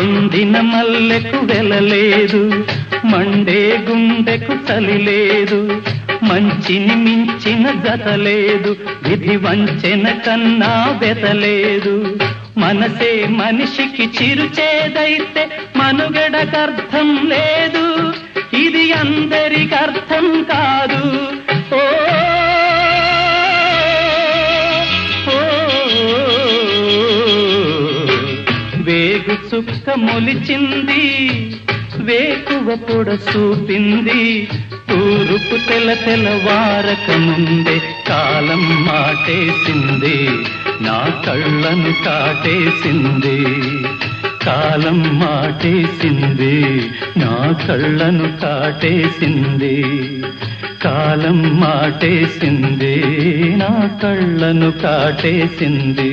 ఎండిన మల్లెకు వెలలేదు, మండే గుండెకు చలి లేదు, మంచిని మించిన జతలేదు, విధి వంచెన కన్నా వెతలేదు. మనసే మనిషికి చిరుచేదైతే మనుగడకర్థం లేదు, ఇది అందరికర్థం కాదు. ఓ వేగు చుక్క మొలిచింది, వేకువ పొడ చూపింది, తూరుపు తెలవారక ముందే కాలం మాటేసింది, నా కళ్ళను కాటేసింది. కాలం మాటేసింది, నా కళ్ళను కాటేసింది. కాలం మాటేసింది, నా కళ్ళను కాటేసింది.